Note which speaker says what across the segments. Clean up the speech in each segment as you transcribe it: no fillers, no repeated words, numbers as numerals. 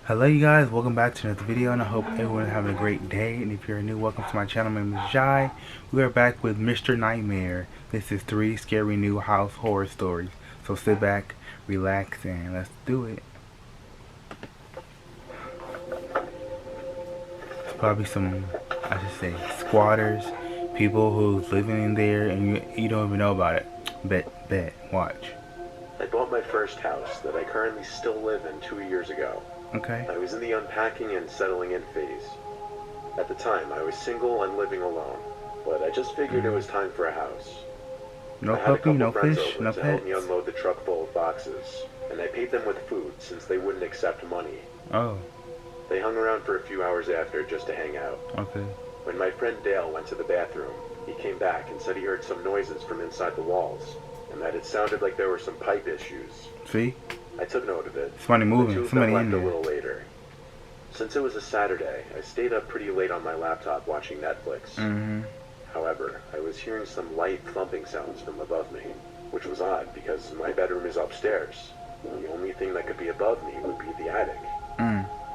Speaker 1: Hello you guys, welcome back to another video, and I hope everyone is having a great day. And if you're new, welcome to my channel. My name is Jai. We are back with Mr. Nightmare. This is 3 scary new house horror stories. So sit back, relax, and let's do it. It's probably some, I should say, squatters, people who's living in there and you don't even know about it. Bet, watch.
Speaker 2: I bought my first house that I currently still live in 2 years ago.
Speaker 1: Okay.
Speaker 2: I was in the unpacking and settling in phase. At the time, I was single and living alone, but I just figured it was time for a house.
Speaker 1: No
Speaker 2: I had a
Speaker 1: puppy,
Speaker 2: couple
Speaker 1: no
Speaker 2: friends
Speaker 1: fish,
Speaker 2: over
Speaker 1: no
Speaker 2: to help
Speaker 1: pets.
Speaker 2: me unload the truck full of boxes, and I paid them with food since they wouldn't accept money.
Speaker 1: Oh,
Speaker 2: They hung around for a few hours after just to hang out.
Speaker 1: okay.
Speaker 2: When my friend Dale went to the bathroom, he came back and said he heard some noises from inside the walls, and that it sounded like there were some pipe issues.
Speaker 1: See?
Speaker 2: I took note of it.
Speaker 1: Somebody moving,
Speaker 2: The two of
Speaker 1: somebody
Speaker 2: them
Speaker 1: in
Speaker 2: left
Speaker 1: there.
Speaker 2: a little later. Since it was a Saturday, I stayed up pretty late on my laptop watching Netflix. However, I was hearing some light thumping sounds from above me, which was odd because my bedroom is upstairs. The only thing that could be above me would be the attic.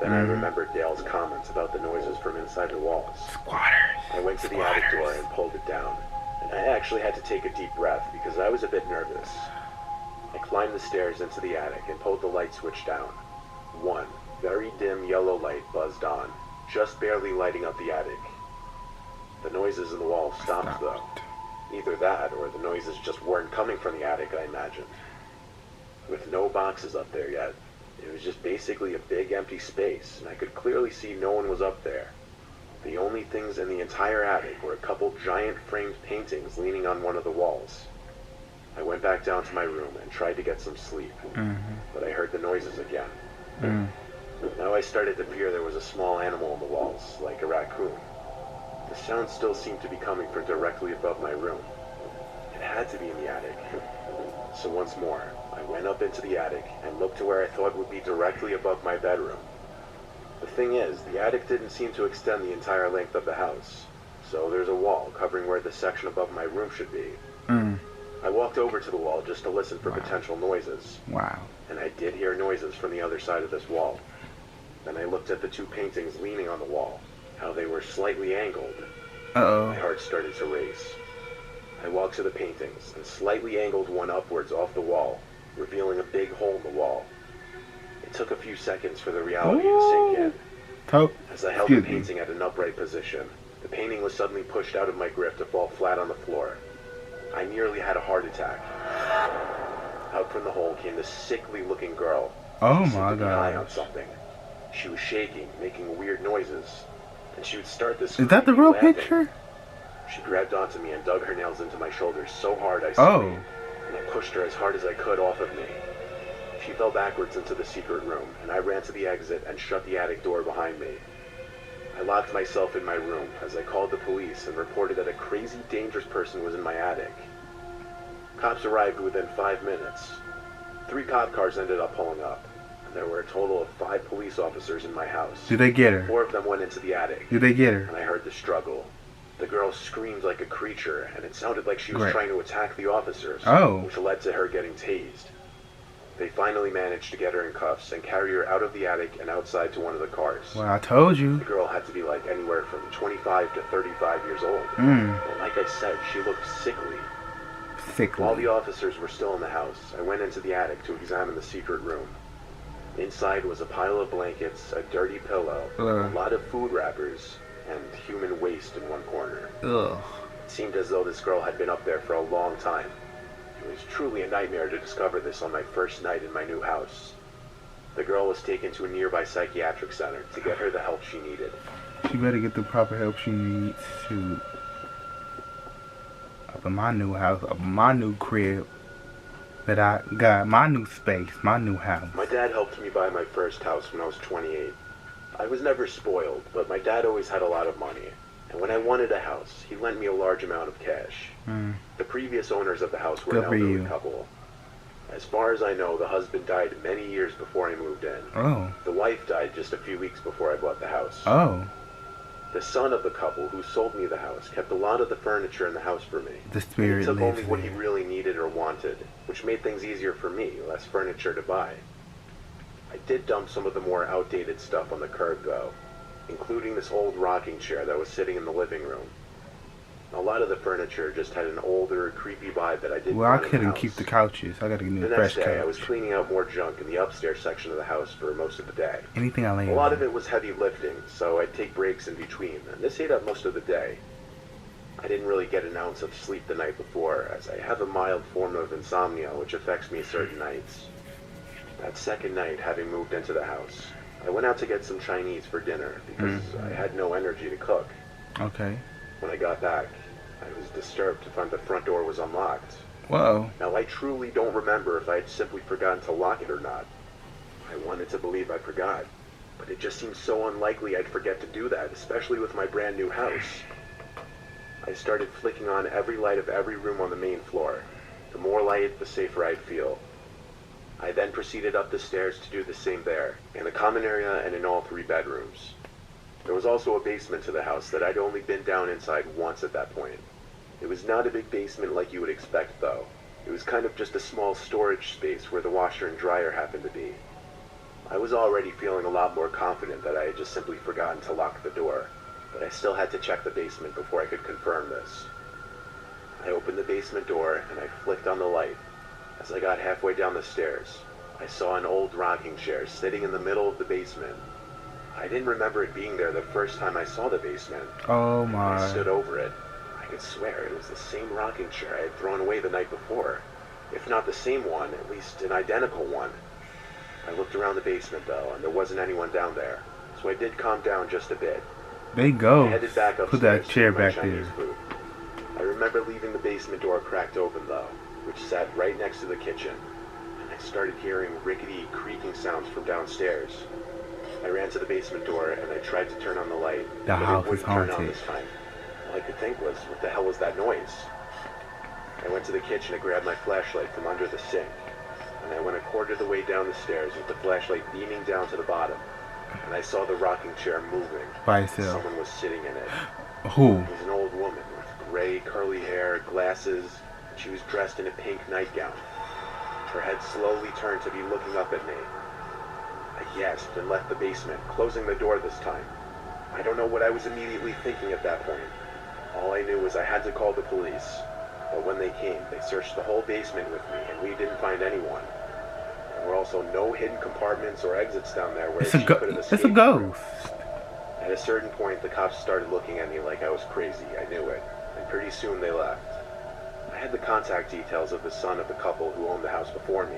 Speaker 2: Then I remembered Dale's comments about the noises from inside the walls.
Speaker 1: Squatters.
Speaker 2: I went to the attic door and pulled it down, and I actually had to take a deep breath because I was a bit nervous. I climbed the stairs into the attic and pulled the light switch down. One very dim yellow light buzzed on, just barely lighting up the attic. The noises in the wall stopped though. Either that or the noises just weren't coming from the attic, I imagined. With no boxes up there yet, it was just basically a big empty space, and I could clearly see no one was up there. The only things in the entire attic were a couple giant framed paintings leaning on one of the walls. I went back down to my room and tried to get some sleep, but I heard the noises again. Now I started to fear there was a small animal in the walls, like a raccoon. The sound still seemed to be coming from directly above my room. It had to be in the attic. So once more, I went up into the attic and looked to where I thought would be directly above my bedroom. The thing is, the attic didn't seem to extend the entire length of the house, so there's a wall covering where the section above my room should be. I walked over to the wall just to listen for potential noises.
Speaker 1: Wow.
Speaker 2: And I did hear noises from the other side of this wall. Then I looked at the two paintings leaning on the wall, how they were slightly angled. My heart started to race. I walked to the paintings and slightly angled one upwards off the wall, revealing a big hole in the wall. It took a few seconds for the reality to sink in. As I held the painting at an upright position, the painting was suddenly pushed out of my grip to fall flat on the floor. I nearly had a heart attack. Out from the hole came this sickly-looking girl.
Speaker 1: Oh
Speaker 2: She seemed
Speaker 1: my
Speaker 2: to be high on
Speaker 1: gosh.
Speaker 2: something. She was shaking, making weird noises, and she would start this.
Speaker 1: Is that the real
Speaker 2: laughing.
Speaker 1: picture?
Speaker 2: She grabbed onto me and dug her nails into my shoulders so hard I
Speaker 1: Oh.
Speaker 2: screamed, and I pushed her as hard as I could off of me. She fell backwards into the secret room, and I ran to the exit and shut the attic door behind me. I locked myself in my room as I called the police and reported that a crazy, dangerous person was in my attic. Cops arrived within 5 minutes. 3 cop cars ended up pulling up, and there were a total of 5 police officers in my house.
Speaker 1: Did they get her?
Speaker 2: 4 of them went into the attic.
Speaker 1: Did they get her?
Speaker 2: And I heard the struggle. The girl screamed like a creature, and it sounded like she was
Speaker 1: Great.
Speaker 2: trying to attack the officers,
Speaker 1: Oh.
Speaker 2: which led to her getting tased. They finally managed to get her in cuffs and carry her out of the attic and outside to one of the cars.
Speaker 1: Well, I told
Speaker 2: The
Speaker 1: you.
Speaker 2: girl had to be like anywhere from 25 to 35 years old. But like I said, she looked sickly. While the
Speaker 1: Sickly.
Speaker 2: officers were still in the house, I went into the attic to examine the secret room. Inside was a pile of blankets, a dirty pillow, a lot of food wrappers, and human waste in one corner.
Speaker 1: Ugh.
Speaker 2: It seemed as though this girl had been up there for a long time. It was truly a nightmare to discover this on my first night in my new house. The girl was taken to a nearby psychiatric center to get her the help she needed.
Speaker 1: She better get the proper help she needs to. Up in my new house, up in my new crib that I got, my new space, my new house.
Speaker 2: My dad helped me buy my first house when I was 28. I was never spoiled, but my dad always had a lot of money. And when I wanted a house, he lent me a large amount of cash. The previous owners of the house were an elderly couple. As far as I know, the husband died many years before I moved in.
Speaker 1: Oh.
Speaker 2: The wife died just a few weeks before I bought the house.
Speaker 1: Oh.
Speaker 2: The son of the couple who sold me the house kept a lot of the furniture in the house for me.
Speaker 1: The spirit
Speaker 2: He took
Speaker 1: lives
Speaker 2: only what he
Speaker 1: there.
Speaker 2: really needed or wanted, which made things easier for me, less furniture to buy. I did dump some of the more outdated stuff on the curb though, including this old rocking chair that was sitting in the living room. A lot of the furniture just had an older, creepy vibe that I didn't
Speaker 1: Well, I
Speaker 2: want in the
Speaker 1: couldn't
Speaker 2: house.
Speaker 1: keep the couches. I gotta get me
Speaker 2: The
Speaker 1: a
Speaker 2: next
Speaker 1: fresh
Speaker 2: day, I was
Speaker 1: couch.
Speaker 2: cleaning out more junk in the upstairs section of the house for most of the day.
Speaker 1: Anything I lay
Speaker 2: A lot
Speaker 1: on.
Speaker 2: of it was heavy lifting, so I'd take breaks in between, and this ate up most of the day. I didn't really get an ounce of sleep the night before, as I have a mild form of insomnia which affects me certain nights. That second night, having moved into the house, I went out to get some Chinese for dinner because I had no energy to cook.
Speaker 1: Okay.
Speaker 2: When I got back, I was disturbed to find the front door was unlocked.
Speaker 1: Whoa.
Speaker 2: Now, I truly don't remember if I had simply forgotten to lock it or not. I wanted to believe I forgot, but it just seems so unlikely I'd forget to do that, especially with my brand new house. I started flicking on every light of every room on the main floor. The more light, the safer I'd feel. I then proceeded up the stairs to do the same there, in the common area and in all 3 bedrooms. There was also a basement to the house that I'd only been down inside once at that point. It was not a big basement like you would expect, though. It was kind of just a small storage space where the washer and dryer happened to be. I was already feeling a lot more confident that I had just simply forgotten to lock the door, but I still had to check the basement before I could confirm this. I opened the basement door and I flicked on the light. As I got halfway down the stairs, I saw an old rocking chair sitting in the middle of the basement. I didn't remember it being there the first time I saw the basement.
Speaker 1: Oh
Speaker 2: I
Speaker 1: my.
Speaker 2: stood over it. I could swear it was the same rocking chair I had thrown away the night before. If not the same one, at least an identical one. I looked around the basement though, and there wasn't anyone down there, so I did calm down just a bit.
Speaker 1: They go.
Speaker 2: I headed back
Speaker 1: Put that
Speaker 2: upstairs to
Speaker 1: chair
Speaker 2: get my
Speaker 1: back
Speaker 2: Chinese
Speaker 1: there.
Speaker 2: food. I remember leaving the basement door cracked open though, which sat right next to the kitchen, and I started hearing rickety, creaking sounds from downstairs. I ran to the basement door and I tried to turn on the light,
Speaker 1: The
Speaker 2: but
Speaker 1: house
Speaker 2: it
Speaker 1: is
Speaker 2: wouldn't turn on
Speaker 1: haunted.
Speaker 2: this time. All I could think was, what the hell was that noise? I went to the kitchen to grab my flashlight from under the sink, and I went a quarter of the way down the stairs with the flashlight beaming down to the bottom, and I saw the rocking chair moving.
Speaker 1: By itself.
Speaker 2: Someone was sitting in it.
Speaker 1: Who?
Speaker 2: It was an old woman with gray, curly hair, glasses, and she was dressed in a pink nightgown. Her head slowly turned to be looking up at me. I gasped and left the basement, closing the door this time. I don't know what I was immediately thinking at that point. All I knew was I had to call the police. But when they came, they searched the whole basement with me, and we didn't find anyone. There were also no hidden compartments or exits down there where
Speaker 1: It's
Speaker 2: she could have
Speaker 1: it's
Speaker 2: escaped
Speaker 1: a ghost.
Speaker 2: through. At a certain point, the cops started looking at me like I was crazy. I knew it. And pretty soon they left. I had the contact details of the son of the couple who owned the house before me.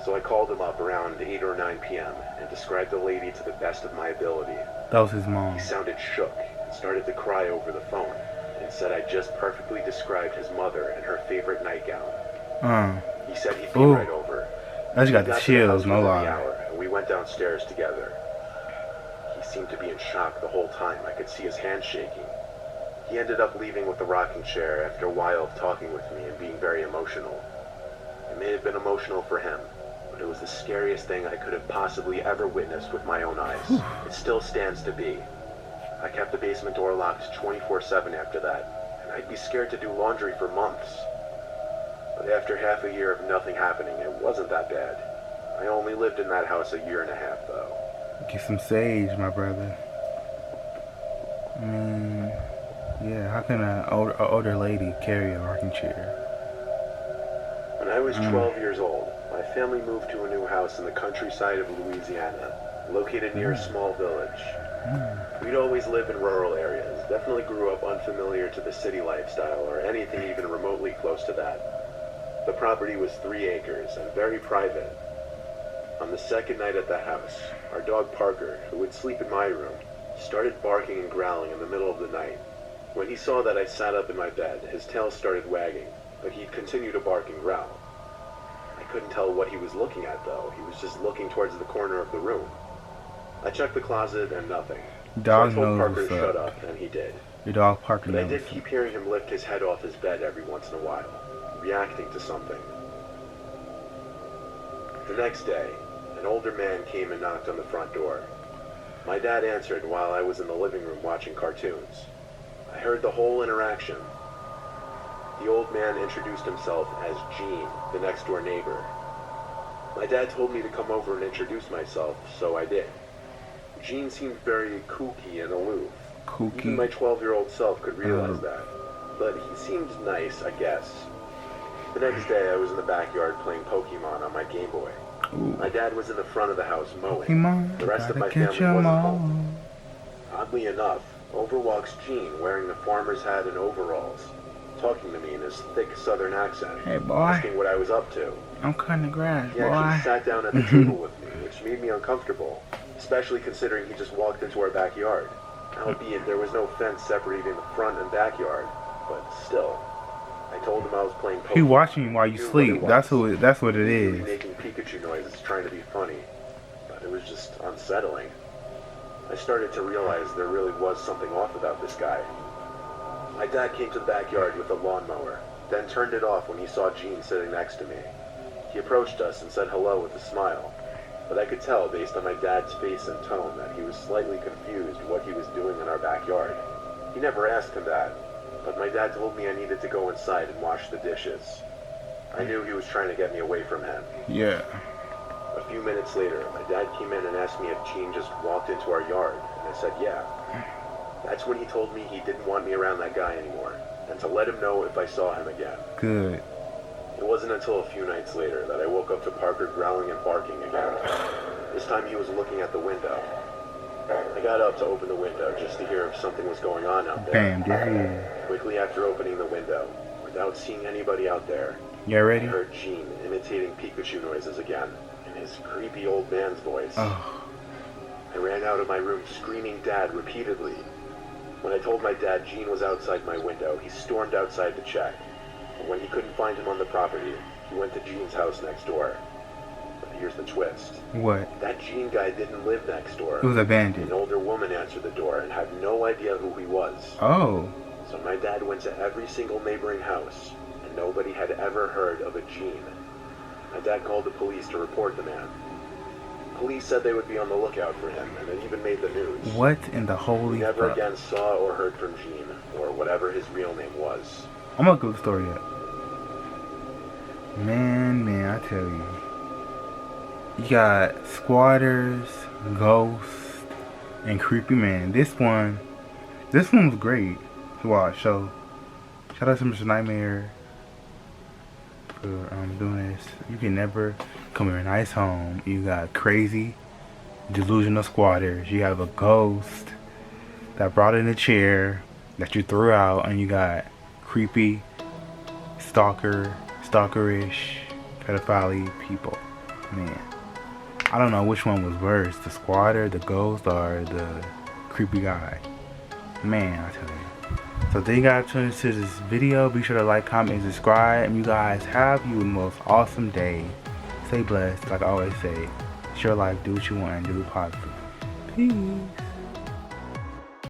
Speaker 2: So I called him up around 8 or 9 p.m. and described the lady to the best of my ability.
Speaker 1: That was his mom.
Speaker 2: He sounded shook and started to cry over the phone and said I just perfectly described his mother and her favorite nightgown. He said he'd be
Speaker 1: Ooh.
Speaker 2: right over.
Speaker 1: I just got
Speaker 2: We
Speaker 1: the
Speaker 2: to
Speaker 1: chills,
Speaker 2: house
Speaker 1: no
Speaker 2: within the
Speaker 1: lie.
Speaker 2: hour, and we went downstairs together. He seemed to be in shock the whole time. I could see his hands shaking. He ended up leaving with the rocking chair after a while of talking with me and being very emotional. It may have been emotional for him, but it was the scariest thing I could have possibly ever witnessed with my own eyes. It still stands to be. I kept the basement door locked 24/7 after that, and I'd be scared to do laundry for months. But after half a year of nothing happening, it wasn't that bad. I only lived in that house a year and a half, though.
Speaker 1: Get some sage, my brother. I mean, yeah, how can an older lady carry a rocking chair?
Speaker 2: When I was 12 years old, my family moved to a new house in the countryside of Louisiana, located near a small village. We'd always lived in rural areas, definitely grew up unfamiliar to the city lifestyle or anything even remotely close to that. The property was 3 acres and very private. On the second night at the house, our dog Parker, who would sleep in my room, started barking and growling in the middle of the night. When he saw that I sat up in my bed, his tail started wagging, but he'd continue to bark and growl. I couldn't tell what he was looking at though. He was just looking towards the corner of the room. I checked the closet and nothing.
Speaker 1: Dog
Speaker 2: so I told
Speaker 1: knows
Speaker 2: Parker to
Speaker 1: what's
Speaker 2: shut
Speaker 1: up.
Speaker 2: up, and he did.
Speaker 1: Your dog Parker
Speaker 2: But I
Speaker 1: knows.
Speaker 2: did keep hearing him lift his head off his bed every once in a while, reacting to something. The next day, an older man came and knocked on the front door. My dad answered while I was in the living room watching cartoons. I heard the whole interaction. The old man introduced himself as Gene, the next door neighbor. My dad told me to come over and introduce myself, so I did. Gene seemed very kooky and aloof. Even my
Speaker 1: Kooky.
Speaker 2: 12-year-old self could realize that. But he seemed nice, I guess. The next day, I was in the backyard playing Pokemon on my Game Boy.
Speaker 1: Ooh.
Speaker 2: My dad was in the front of the house mowing.
Speaker 1: Pokemon,
Speaker 2: The rest of
Speaker 1: gotta
Speaker 2: my
Speaker 1: catch
Speaker 2: family
Speaker 1: 'em
Speaker 2: wasn't
Speaker 1: all.
Speaker 2: home. Oddly enough, over walks Gene wearing the farmer's hat and overalls, talking to me in his thick southern accent,
Speaker 1: Hey boy,
Speaker 2: asking what I was up to.
Speaker 1: I'm cutting the grass,
Speaker 2: He actually
Speaker 1: boy.
Speaker 2: sat down at the table with me, which made me uncomfortable, especially considering he just walked into our backyard. Albeit there was no fence separating the front and backyard, but still. I told him I was playing Pokemon.
Speaker 1: He watching you while you
Speaker 2: Knew what
Speaker 1: sleep.
Speaker 2: it was.
Speaker 1: That's what it
Speaker 2: He was
Speaker 1: is.
Speaker 2: making Pikachu noises trying to be funny, but it was just unsettling. I started to realize there really was something off about this guy. My dad came to the backyard with a lawnmower, then turned it off when he saw Gene sitting next to me. He approached us and said hello with a smile, but I could tell based on my dad's face and tone that he was slightly confused what he was doing in our backyard. He never asked him that, but my dad told me I needed to go inside and wash the dishes. I knew he was trying to get me away from him.
Speaker 1: Yeah.
Speaker 2: A few minutes later, my dad came in and asked me if Gene just walked into our yard, and I said yeah. That's when he told me he didn't want me around that guy anymore, and to let him know if I saw him again.
Speaker 1: Good.
Speaker 2: It wasn't until a few nights later that I woke up to Parker growling and barking again. This time he was looking at the window. I got up to open the window just to hear if something was going on out there.
Speaker 1: Bam, there he is.
Speaker 2: Quickly after opening the window, without seeing anybody out there,
Speaker 1: You
Speaker 2: I
Speaker 1: ready?
Speaker 2: heard Gene imitating Pikachu noises again, in his creepy old man's voice.
Speaker 1: Oh,
Speaker 2: I ran out of my room screaming Dad repeatedly. When I told my dad Gene was outside my window, he stormed outside to check. And when he couldn't find him on the property, he went to Gene's house next door. But here's the twist.
Speaker 1: what?
Speaker 2: That Gene guy didn't live next door.
Speaker 1: It was abandoned.
Speaker 2: An older woman answered the door and had no idea who he was.
Speaker 1: Oh,
Speaker 2: So my dad went to every single neighboring house, and nobody had ever heard of a Gene. My dad called the police to report the man. Police said they would be on the lookout for him, and it even made the news.
Speaker 1: what in the
Speaker 2: We
Speaker 1: holy
Speaker 2: never
Speaker 1: fuck?
Speaker 2: again saw or heard from Gene, or whatever his real name was.
Speaker 1: I'm gonna go the story up. Man, I tell you. You got squatters, ghosts, and creepy man. This one was great to watch. So, shout out to Mr. Nightmare for doing this. You can never come in a nice home. You got crazy, delusional squatters. You have a ghost that brought in a chair that you threw out, and you got creepy, stalkerish, pedophile people. Man, I don't know which one was worse, the squatter, the ghost, or the creepy guy. Man, I tell you. So thank you guys for tuning into this video. Be sure to like, comment, and subscribe. And you guys have you the most awesome day. Stay blessed, like I always say. Share life, do what you want, and do it positive. Peace.